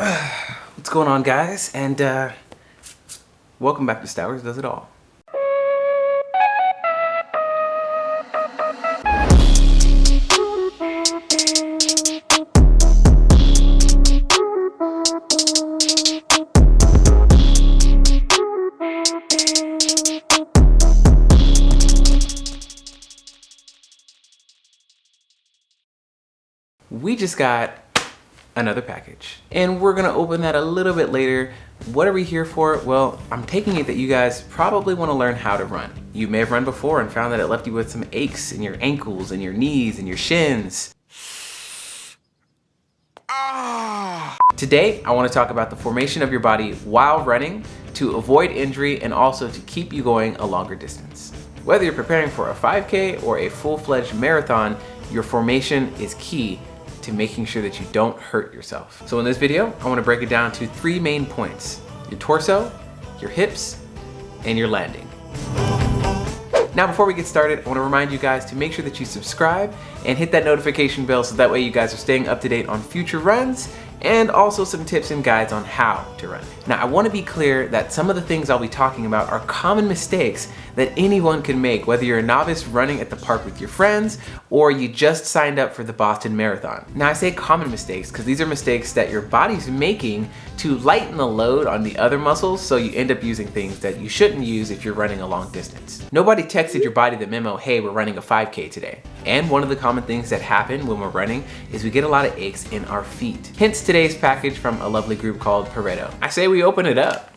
What's going on, guys? And welcome back to Stowers Does It All. We just got another package and we're gonna open that a little bit later. What are we here for? Well, I'm taking it that you guys probably want to learn how to run. You may have run before and found that it left you with some aches in your ankles and your knees and your shins. Today, I want to talk about the formation of your body while running to avoid injury and also to keep you going a longer distance. Whether you're preparing for a 5K or a full-fledged marathon, your formation is key to making sure that you don't hurt yourself. So in this video, I want to break it down to 3 main points: your torso, your hips, and your landing. Now before we get started, I want to remind you guys to make sure that you subscribe and hit that notification bell so that way you guys are staying up to date on future runs and also some tips and guides on how to run. Now I want to be clear that some of the things I'll be talking about are common mistakes that anyone can make, whether you're a novice running at the park with your friends or you just signed up for the Boston Marathon. Now I say common mistakes because these are mistakes that your body's making to lighten the load on the other muscles, so you end up using things that you shouldn't use if you're running a long distance. Nobody texted your body the memo, hey, we're running a 5K today. And one of the common things that happen when we're running is we get a lot of aches in our feet. Hence today's package from a lovely group called Pareto. I say we open it up.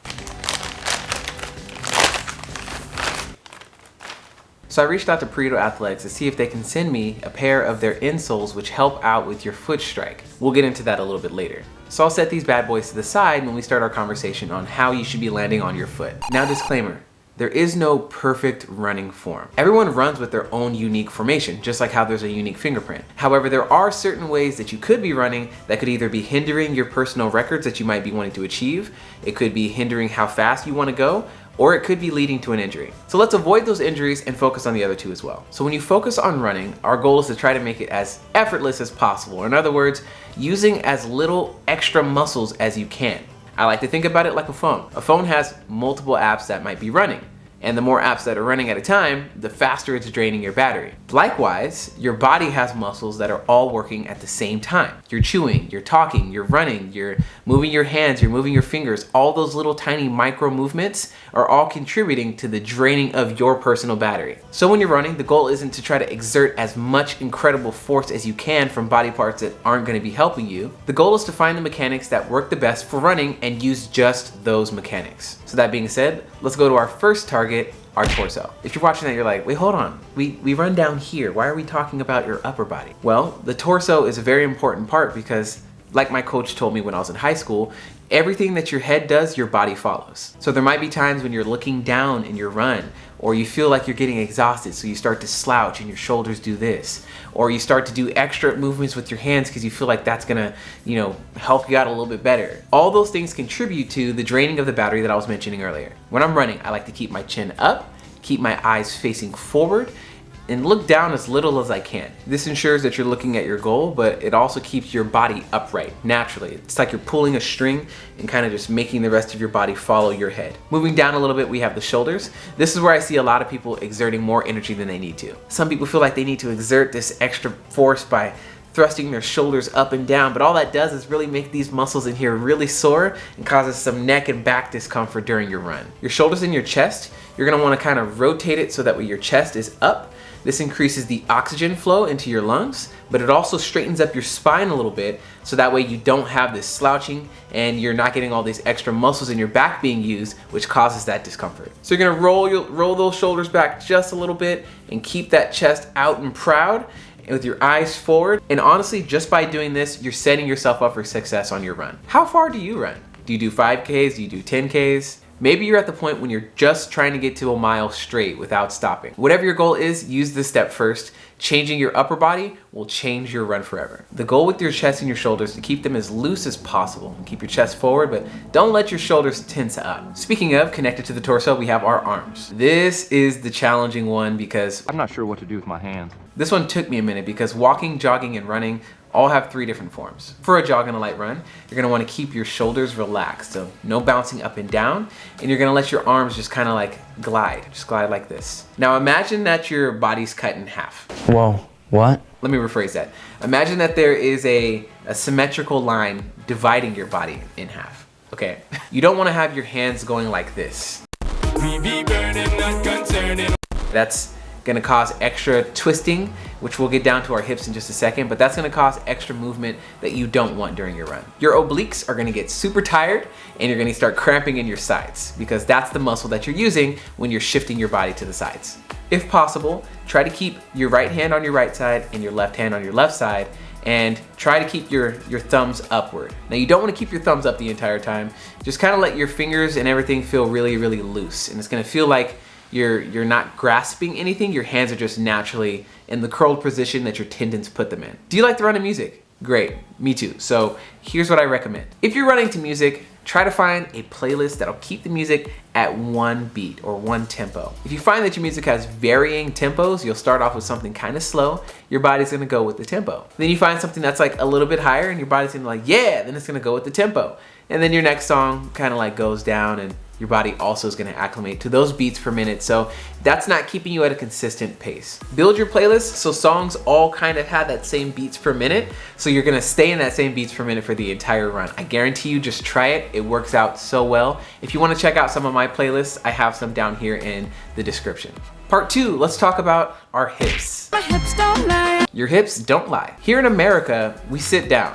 So I reached out to Pareto Athletics to see if they can send me a pair of their insoles which help out with your foot strike. We'll get into that a little bit later. So I'll set these bad boys to the side when we start our conversation on how you should be landing on your foot. Now disclaimer, there is no perfect running form. Everyone runs with their own unique formation, just like how there's a unique fingerprint. However, there are certain ways that you could be running that could either be hindering your personal records that you might be wanting to achieve, it could be hindering how fast you want to go, or it could be leading to an injury. So let's avoid those injuries and focus on the other two as well. So when you focus on running, our goal is to try to make it as effortless as possible. In other words, using as little extra muscles as you can. I like to think about it like a phone. A phone has multiple apps that might be running. And the more apps that are running at a time, the faster it's draining your battery. Likewise, your body has muscles that are all working at the same time. You're chewing, you're talking, you're running, you're moving your hands, you're moving your fingers. All those little tiny micro movements are all contributing to the draining of your personal battery. So when you're running, the goal isn't to try to exert as much incredible force as you can from body parts that aren't going to be helping you. The goal is to find the mechanics that work the best for running and use just those mechanics. So that being said, let's go to our first target, our torso. If you're watching that, you're like, wait, hold on. We run down here. Why are we talking about your upper body? Well, the torso is a very important part because, like my coach told me when I was in high school, everything that your head does, your body follows. So there might be times when you're looking down in your run, or you feel like you're getting exhausted, so you start to slouch and your shoulders do this, or you start to do extra movements with your hands because you feel like that's gonna, help you out a little bit better. All those things contribute to the draining of the battery that I was mentioning earlier. When I'm running, I like to keep my chin up, keep my eyes facing forward, and look down as little as I can. This ensures that you're looking at your goal, but it also keeps your body upright naturally. It's like you're pulling a string and kind of just making the rest of your body follow your head. Moving down a little bit, we have the shoulders. This is where I see a lot of people exerting more energy than they need to. Some people feel like they need to exert this extra force by thrusting their shoulders up and down, but all that does is really make these muscles in here really sore and causes some neck and back discomfort during your run. Your shoulders and your chest, you're gonna wanna kind of rotate it so that way your chest is up. This increases the oxygen flow into your lungs, but it also straightens up your spine a little bit so that way you don't have this slouching and you're not getting all these extra muscles in your back being used, which causes that discomfort. So you're gonna roll those shoulders back just a little bit and keep that chest out and proud with your eyes forward. And honestly, just by doing this, you're setting yourself up for success on your run. How far do you run? Do you do 5Ks? Do you do 10Ks? Maybe you're at the point when you're just trying to get to a mile straight without stopping. Whatever your goal is, use this step first. Changing your upper body will change your run forever. The goal with your chest and your shoulders is to keep them as loose as possible. Keep your chest forward, but don't let your shoulders tense up. Speaking of, connected to the torso, we have our arms. This is the challenging one because I'm not sure what to do with my hands. This one took me a minute because walking, jogging, and running all have 3 different forms. For a jog and a light run, you're gonna wanna keep your shoulders relaxed, so no bouncing up and down, and you're gonna let your arms just kinda like glide, just glide like this. Now imagine that your body's cut in half. Whoa, what? Let me rephrase that. Imagine that there is a symmetrical line dividing your body in half, okay? You don't wanna have your hands going like this. We be burning, not concerning. That's gonna cause extra twisting, which we'll get down to our hips in just a second, but that's gonna cause extra movement that you don't want during your run. Your obliques are gonna get super tired and you're gonna start cramping in your sides because that's the muscle that you're using when you're shifting your body to the sides. If possible, try to keep your right hand on your right side and your left hand on your left side, and try to keep your thumbs upward. Now you don't wanna keep your thumbs up the entire time. Just kinda let your fingers and everything feel really, really loose. And it's gonna feel like you're not grasping anything, your hands are just naturally in the curled position that your tendons put them in. Do you like to run to music? Great, me too. So here's what I recommend. If you're running to music, try to find a playlist that'll keep the music at 1 beat or 1 tempo. If you find that your music has varying tempos, you'll start off with something kind of slow, your body's gonna go with the tempo. Then you find something that's like a little bit higher and your body's gonna like, yeah, then it's gonna go with the tempo. And then your next song kind of like goes down and your body also is gonna acclimate to those beats per minute. So that's not keeping you at a consistent pace. Build your playlist so songs all kind of have that same beats per minute. So you're gonna stay in that same beats per minute for the entire run. I guarantee you, just try it. It works out so well. If you wanna check out some of my playlists, I have some down here in the description. Part 2, let's talk about our hips. My hips don't lie. Your hips don't lie. Here in America, we sit down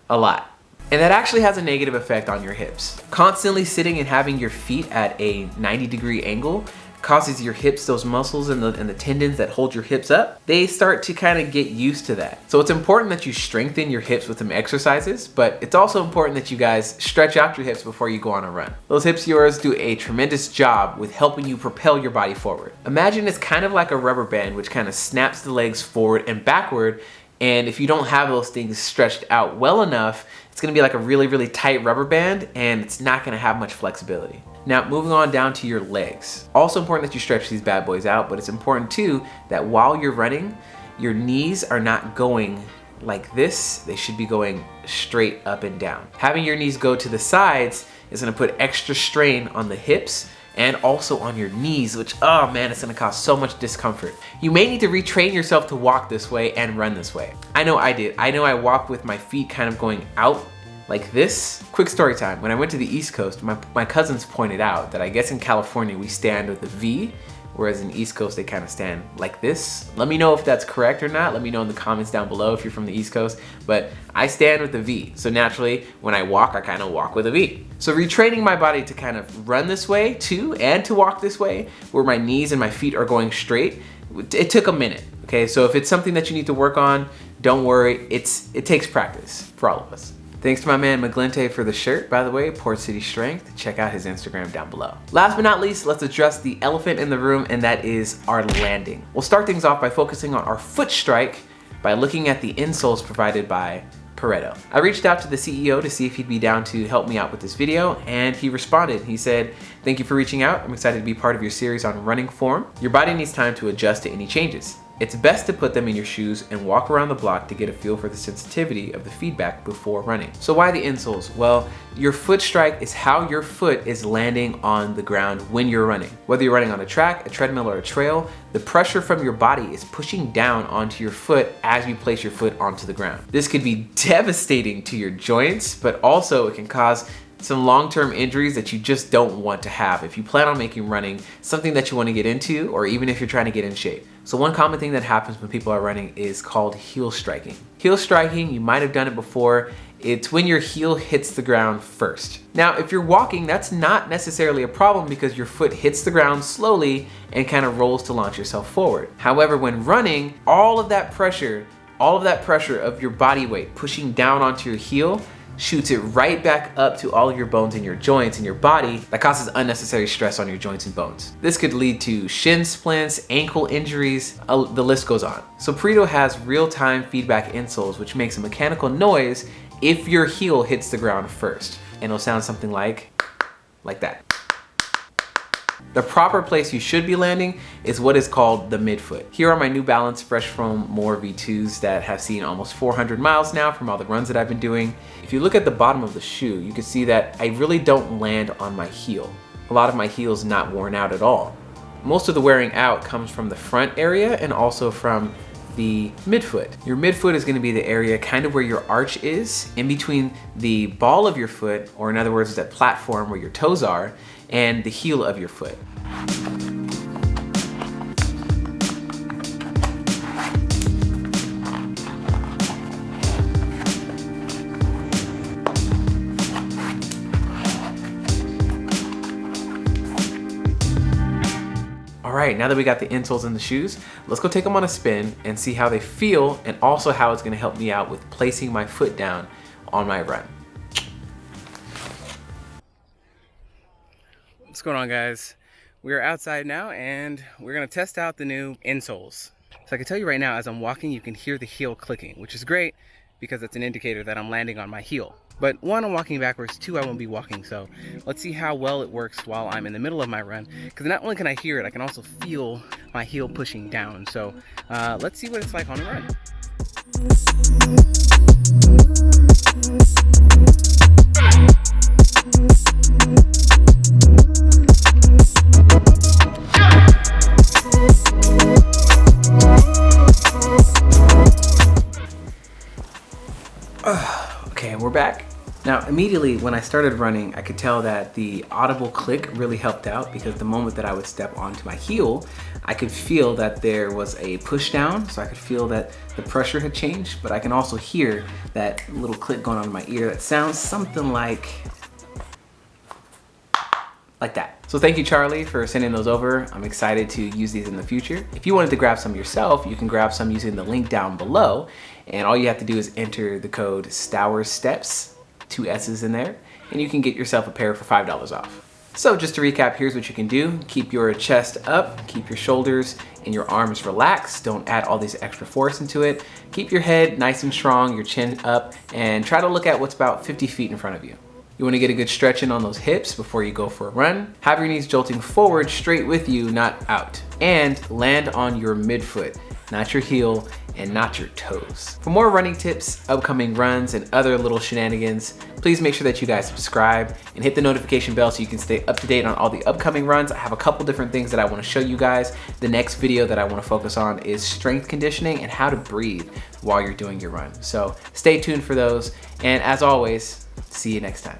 a lot. And that actually has a negative effect on your hips. Constantly sitting and having your feet at a 90-degree angle causes your hips, those muscles and the tendons that hold your hips up, they start to kind of get used to that. So it's important that you strengthen your hips with some exercises, but it's also important that you guys stretch out your hips before you go on a run. Those hips of yours do a tremendous job with helping you propel your body forward. Imagine it's kind of like a rubber band which kind of snaps the legs forward and backward, and if you don't have those things stretched out well enough, it's gonna be like a really, really tight rubber band and it's not gonna have much flexibility. Now, moving on down to your legs. Also important that you stretch these bad boys out, but it's important too that while you're running, your knees are not going like this. They should be going straight up and down. Having your knees go to the sides is gonna put extra strain on the hips and also on your knees, which, oh man, it's gonna cause so much discomfort. You may need to retrain yourself to walk this way and run this way. I know I did. I know I walked with my feet kind of going out like this. Quick story time. When I went to the East Coast, my cousins pointed out that I guess in California we stand with a V, whereas in the East Coast they kind of stand like this. Let me know if that's correct or not. Let me know in the comments down below if you're from the East Coast, but I stand with a V. So naturally, when I walk, I kind of walk with a V. So retraining my body to kind of run this way too, and to walk this way, where my knees and my feet are going straight, it took a minute, okay? So if it's something that you need to work on, don't worry, it takes practice for all of us. Thanks to my man McGlinte for the shirt, by the way, Port City Strength. Check out his Instagram down below. Last but not least, let's address the elephant in the room, and that is our landing. We'll start things off by focusing on our foot strike by looking at the insoles provided by Pareto. I reached out to the CEO to see if he'd be down to help me out with this video, and he responded. He said, "Thank you for reaching out. I'm excited to be part of your series on running form. Your body needs time to adjust to any changes. It's best to put them in your shoes and walk around the block to get a feel for the sensitivity of the feedback before running." So why the insoles? Well, your foot strike is how your foot is landing on the ground when you're running. Whether you're running on a track, a treadmill, or a trail, the pressure from your body is pushing down onto your foot as you place your foot onto the ground. This could be devastating to your joints, but also it can cause some long-term injuries that you just don't want to have if you plan on making running something that you want to get into, or even if you're trying to get in shape. So one common thing that happens when people are running is called heel striking. Heel striking, you might have done it before, it's when your heel hits the ground first. Now, if you're walking, that's not necessarily a problem because your foot hits the ground slowly and kind of rolls to launch yourself forward. However, when running, all of that pressure of your body weight pushing down onto your heel shoots it right back up to all of your bones in your joints and your body. That causes unnecessary stress on your joints and bones. This could lead to shin splints, ankle injuries, the list goes on. So Pareto has real-time feedback insoles, which makes a mechanical noise if your heel hits the ground first. And it'll sound something like that. The proper place you should be landing is what is called the midfoot. Here are my New Balance Fresh Foam More V2s that have seen almost 400 miles now from all the runs that I've been doing. If you look at the bottom of the shoe, you can see that I really don't land on my heel. A lot of my heel's not worn out at all. Most of the wearing out comes from the front area and also from the midfoot. Your midfoot is going to be the area kind of where your arch is, in between the ball of your foot, or in other words, that platform where your toes are, and the heel of your foot. All right, now that we got the insoles in the shoes, let's go take them on a spin and see how they feel, and also how it's gonna help me out with placing my foot down on my run. What's going on, guys? We're outside now and we're gonna test out the new insoles. So I can tell you right now, as I'm walking, you can hear the heel clicking, which is great because that's an indicator that I'm landing on my heel. But one, I'm walking backwards, two, I won't be walking. So let's see how well it works while I'm in the middle of my run. Because not only can I hear it, I can also feel my heel pushing down. So let's see what it's like on a run. Okay, we're back. Now, immediately when I started running, I could tell that the audible click really helped out, because the moment that I would step onto my heel, I could feel that there was a push down, so I could feel that the pressure had changed, but I can also hear that little click going on in my ear that sounds something like that. So thank you, Charlie, for sending those over. I'm excited to use these in the future. If you wanted to grab some yourself, you can grab some using the link down below. And all you have to do is enter the code STOWERSSTEPS, 2 S's in there, and you can get yourself a pair for $5 off. So just to recap, here's what you can do. Keep your chest up, keep your shoulders and your arms relaxed. Don't add all this extra force into it. Keep your head nice and strong, your chin up, and try to look at what's about 50 feet in front of you. You want to get a good stretch in on those hips before you go for a run. Have your knees jolting forward, straight with you, not out. And land on your midfoot, not your heel and not your toes. For more running tips, upcoming runs, and other little shenanigans, please make sure that you guys subscribe and hit the notification bell so you can stay up to date on all the upcoming runs. I have a couple different things that I want to show you guys. The next video that I want to focus on is strength conditioning and how to breathe while you're doing your run. So stay tuned for those. And as always, see you next time.